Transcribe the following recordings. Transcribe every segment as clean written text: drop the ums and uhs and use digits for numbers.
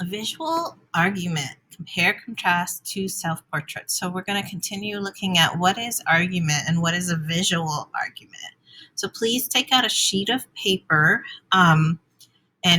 Visual argument, compare, contrast to self-portrait. So we're going to continue looking at what is argument and what is a visual argument. So please take out a sheet of paper and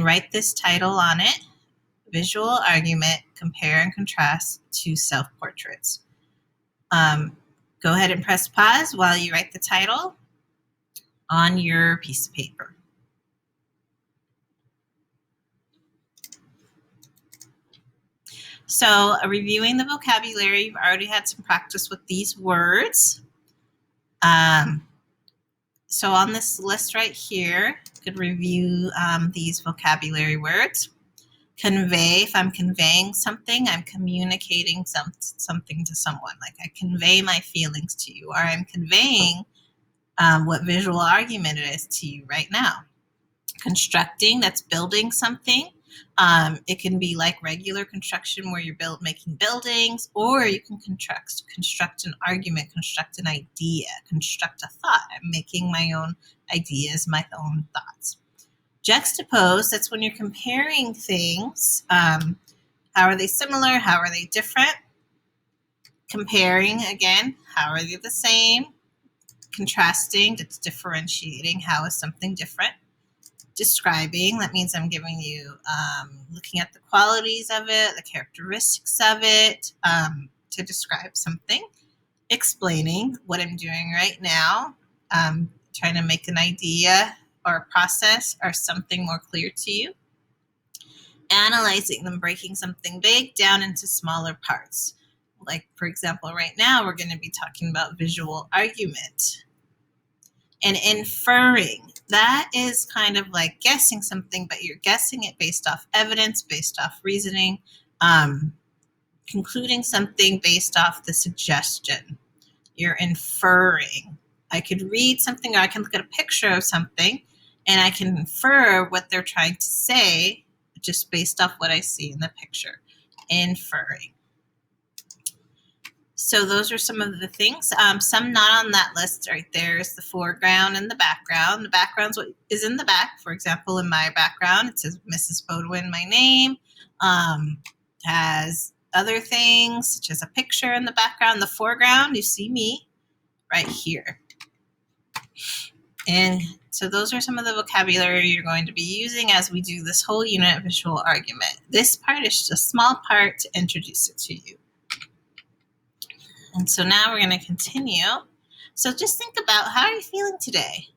write this title on it: Visual Argument, Compare and Contrast to Self-Portraits. Go ahead and press pause while you write the title on your piece of paper. So reviewing the vocabulary, you've already had some practice with these words. So on this list right here, you could review these vocabulary words. Convey, if I'm conveying something, I'm communicating something to someone. Like I convey my feelings to you, or I'm conveying what visual argument it is to you right now. Constructing, that's building something. It can be like regular construction where you're making buildings, or you can construct an argument, construct an idea, construct a thought. I'm making my own ideas, my own thoughts. Juxtapose, that's when you're comparing things. How are they similar? How are they different? Comparing, again, how are they the same? Contrasting, that's differentiating. How is something different? Describing, that means I'm giving you, looking at the qualities of it, the characteristics of it, to describe something. Explaining, what I'm doing right now, trying to make an idea or a process or something more clear to you. Analyzing them, breaking something big down into smaller parts. Like, for example, right now we're going to be talking about visual argument. And inferring, that is kind of like guessing something, but you're guessing it based off evidence, based off reasoning, concluding something based off the suggestion. You're inferring. I could read something, or I can look at a picture of something, and I can infer what they're trying to say just based off what I see in the picture. Inferring. So those are some of the things. Some not on that list right there is the foreground and the background. The background's what is in the back. For example, in my background, it says Mrs. Bodwin, my name. Has other things, such as a picture in the background. The foreground, you see me right here. And so those are some of the vocabulary you're going to be using as we do this whole unit of visual argument. This part is just a small part to introduce it to you. And so now we're going to continue. So just think about, how are you feeling today?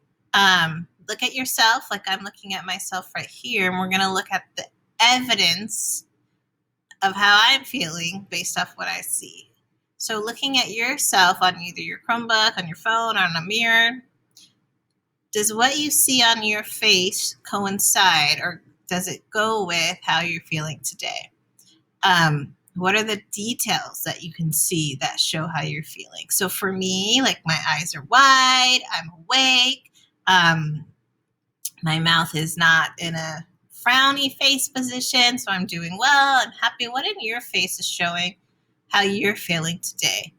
Look at yourself like I'm looking at myself right here, and we're going to look at the evidence of how I'm feeling based off what I see. So looking at yourself on either your Chromebook, on your phone, or on a mirror, does what you see on your face coincide, or does it go with how you're feeling today? What are the details that you can see that show how you're feeling? So for me, like my eyes are wide, I'm awake, my mouth is not in a frowny face position, so I'm doing well, I'm happy. What in your face is showing how you're feeling today?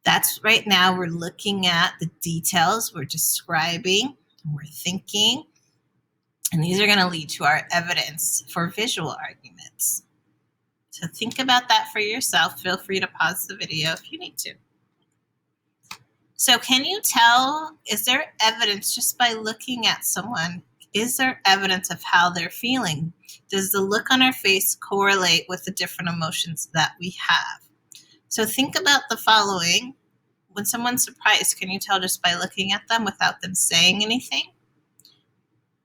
That's right now we're looking at the details, we're describing, we're thinking, and these are going to lead to our evidence for visual arguments. So think about that for yourself. Feel free to pause the video if you need to. So can you tell, is there evidence just by looking at someone? Is there evidence of how they're feeling? Does the look on our face correlate with the different emotions that we have? So think about the following. When someone's surprised, can you tell just by looking at them without them saying anything?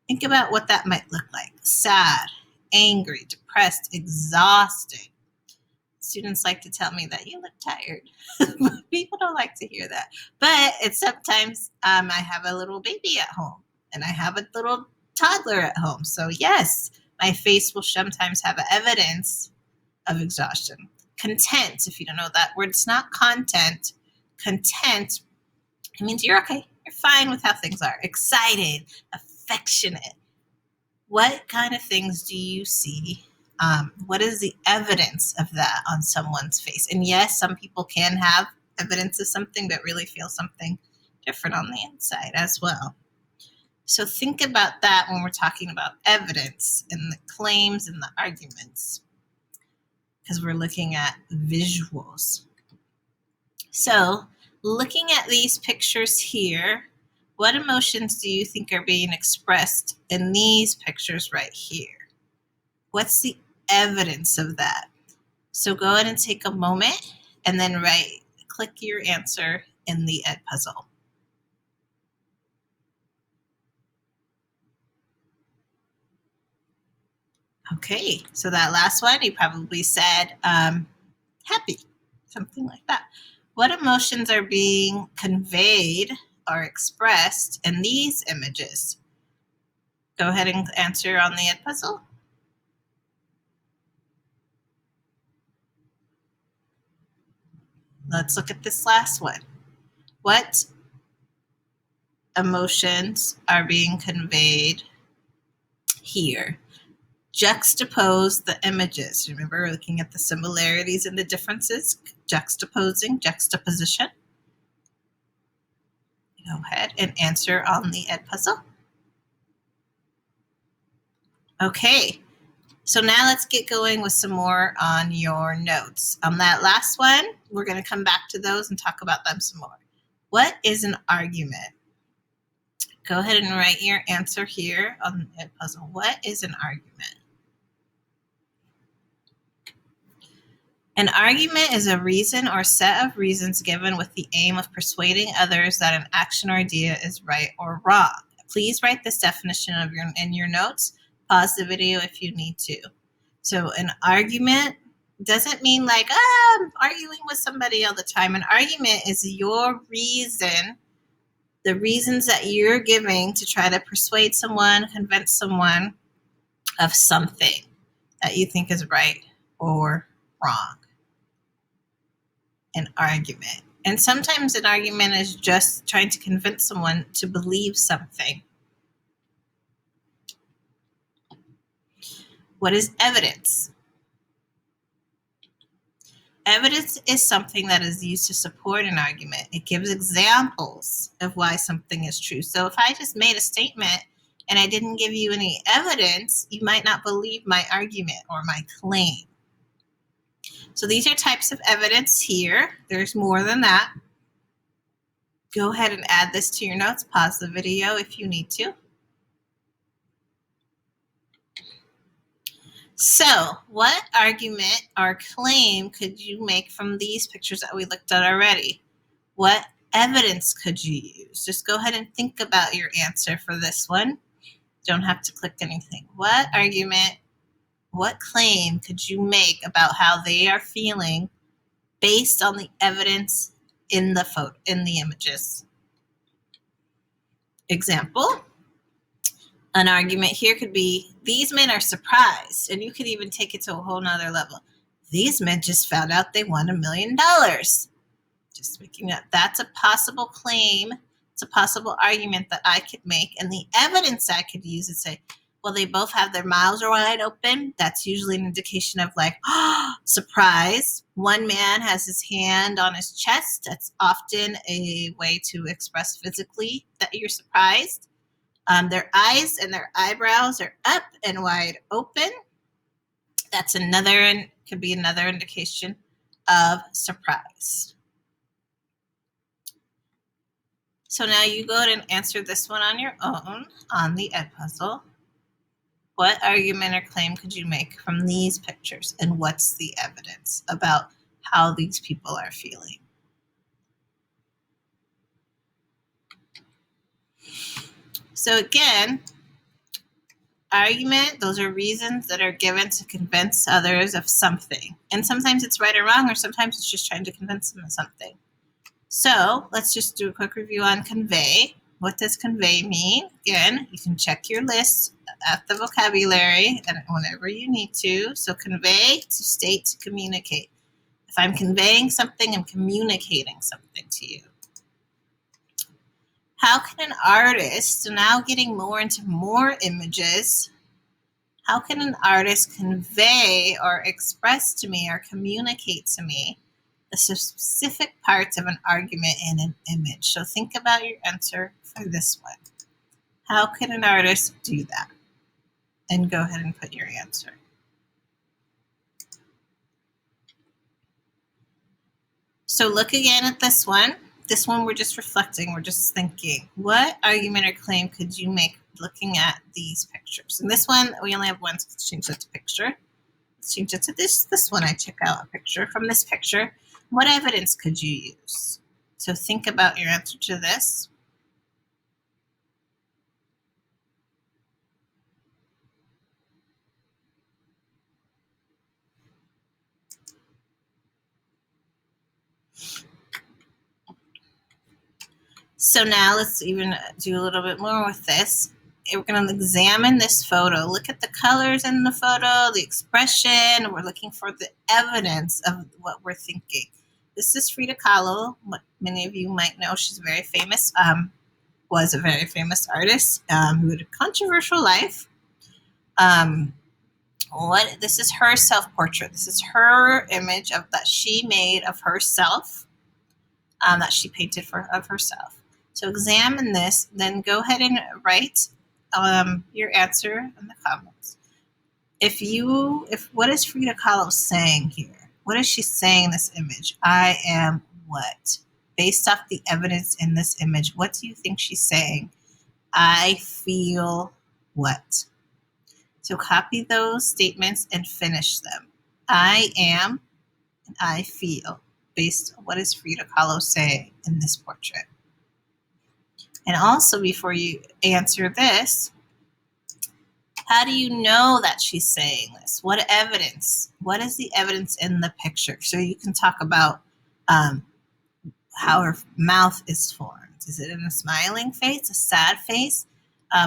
Think about what that might look like. Sad, angry, depressed, exhausted. Students like to tell me that you look tired. People don't like to hear that. But it's sometimes I have a little baby at home and I have a little toddler at home. So yes, my face will sometimes have evidence of exhaustion. Content, if you don't know that word, it's not content. Content, it means you're okay. You're fine with how things are. Excited, affectionate. What kind of things do you see? What is the evidence of that on someone's face? And yes, some people can have evidence of something, but really feel something different on the inside as well. So think about that when we're talking about evidence and the claims and the arguments, because we're looking at visuals. So looking at these pictures here, what emotions do you think are being expressed in these pictures right here? What's the evidence of that? So go ahead and take a moment and then click your answer in the Edpuzzle. Okay, so that last one, you probably said happy, something like that. What emotions are being conveyed or expressed in these images? Go ahead and answer on the Edpuzzle. Let's look at this last one. What emotions are being conveyed here? Juxtapose the images. Remember, we're looking at the similarities and the differences. Juxtaposing, juxtaposition. Go ahead and answer on the Edpuzzle. Okay, so now let's get going with some more on your notes. On that last one, we're going to come back to those and talk about them some more. What is an argument? Go ahead and write your answer here on the Edpuzzle. What is an argument? An argument is a reason or set of reasons given with the aim of persuading others that an action or idea is right or wrong. Please write this definition in your notes. Pause the video if you need to. So an argument doesn't mean like, I'm arguing with somebody all the time. An argument is your reason, the reasons that you're giving to try to persuade someone, convince someone of something that you think is right or wrong. An argument. And sometimes an argument is just trying to convince someone to believe something. What is evidence? Evidence is something that is used to support an argument. It gives examples of why something is true. So if I just made a statement and I didn't give you any evidence, you might not believe my argument or my claim. So these are types of evidence here. There's more than that. Go ahead and add this to your notes. Pause the video if you need to. So what argument or claim could you make from these pictures that we looked at already? What evidence could you use? Just go ahead and think about your answer for this one. Don't have to click anything. What argument, what claim could you make about how they are feeling based on the evidence in the photo, in the images? Example, an argument here could be, these men are surprised, and you could even take it to a whole nother level. These men just found out they won $1 million. Just making up. That's a possible claim. It's a possible argument that I could make, and the evidence I could use is say, well, they both have their mouths wide open. That's usually an indication of like, surprise. One man has his hand on his chest. That's often a way to express physically that you're surprised. Their eyes and their eyebrows are up and wide open. That's could be another indication of surprise. So now you go ahead and answer this one on your own on the Edpuzzle. What argument or claim could you make from these pictures, and what's the evidence about how these people are feeling? So again, argument, those are reasons that are given to convince others of something. And sometimes it's right or wrong, or sometimes it's just trying to convince them of something. So let's just do a quick review on convey. What does convey mean? Again, you can check your list at the vocabulary and whenever you need to. So convey, to state, to communicate. If I'm conveying something, I'm communicating something to you. How can an artist, so now getting more into more images, how can an artist convey or express to me or communicate to me the specific parts of an argument in an image? So think about your answer for this one. How can an artist do that? And go ahead and put your answer. So look again at this one. This one we're just reflecting, we're just thinking. What argument or claim could you make looking at these pictures? And this one, we only have one, so let's change that to picture. Let's change it to this one. I took out a picture. From this picture, what evidence could you use? So think about your answer to this. So now let's even do a little bit more with this. We're going to examine this photo. Look at the colors in the photo, the expression. We're looking for the evidence of what we're thinking. This is Frida Kahlo. What many of you might know, she's very famous, was a very famous artist who had a controversial life. This is her self-portrait. This is her image that she made of herself, that she painted of herself. So examine this, then go ahead and write your answer in the comments. What is Frida Kahlo saying here? What is she saying in this image? I am what? Based off the evidence in this image, what do you think she's saying? I feel what? So copy those statements and finish them. I am and I feel, based on what is Frida Kahlo saying in this portrait. And also, before you answer this, how do you know that she's saying this? What evidence? What is the evidence in the picture? So you can talk about how her mouth is formed. Is it in a smiling face, a sad face?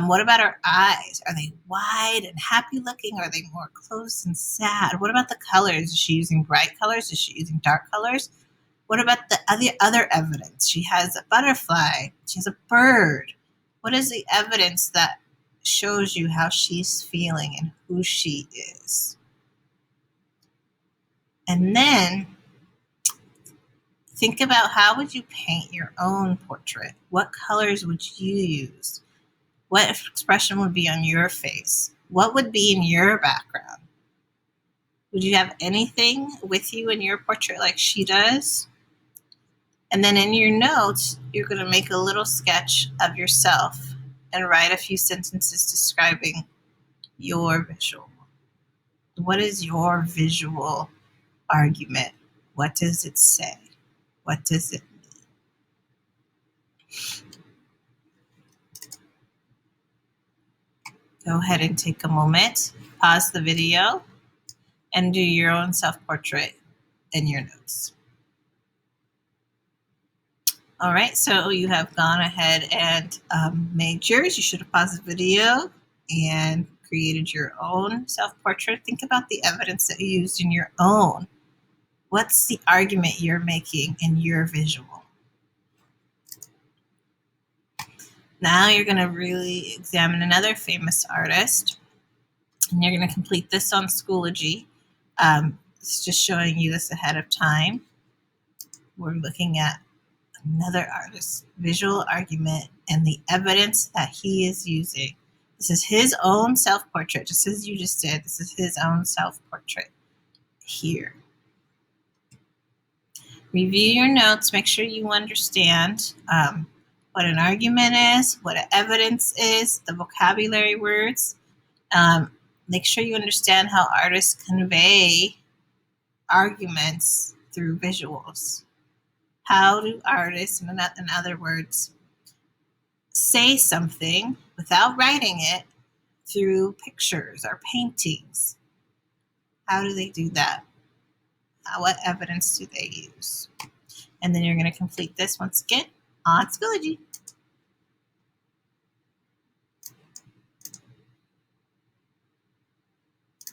What about her eyes? Are they wide and happy looking? Or are they more closed and sad? What about the colors? Is she using bright colors? Is she using dark colors? What about the other evidence? She has a butterfly. She has a bird. What is the evidence that shows you how she's feeling and who she is? And then think about, how would you paint your own portrait? What colors would you use? What expression would be on your face? What would be in your background? Would you have anything with you in your portrait like she does? And then in your notes, you're going to make a little sketch of yourself and write a few sentences describing your visual. What is your visual argument? What does it say? What does it mean? Go ahead and take a moment, pause the video, and do your own self-portrait in your notes. All right, so you have gone ahead and made yours. You should have paused the video and created your own self-portrait. Think about the evidence that you used in your own. What's the argument you're making in your visual? Now you're going to really examine another famous artist, and you're going to complete this on Schoology. It's just showing you this ahead of time. We're looking at another artist's visual argument and the evidence that he is using. This is his own self-portrait, just as you just did. This is his own self-portrait here. Review your notes. Make sure you understand what an argument is, what an evidence is, the vocabulary words. Make sure you understand how artists convey arguments through visuals. How do artists, in other words, say something without writing it through pictures or paintings? How do they do that? What evidence do they use? And then you're going to complete this once again on Schoology.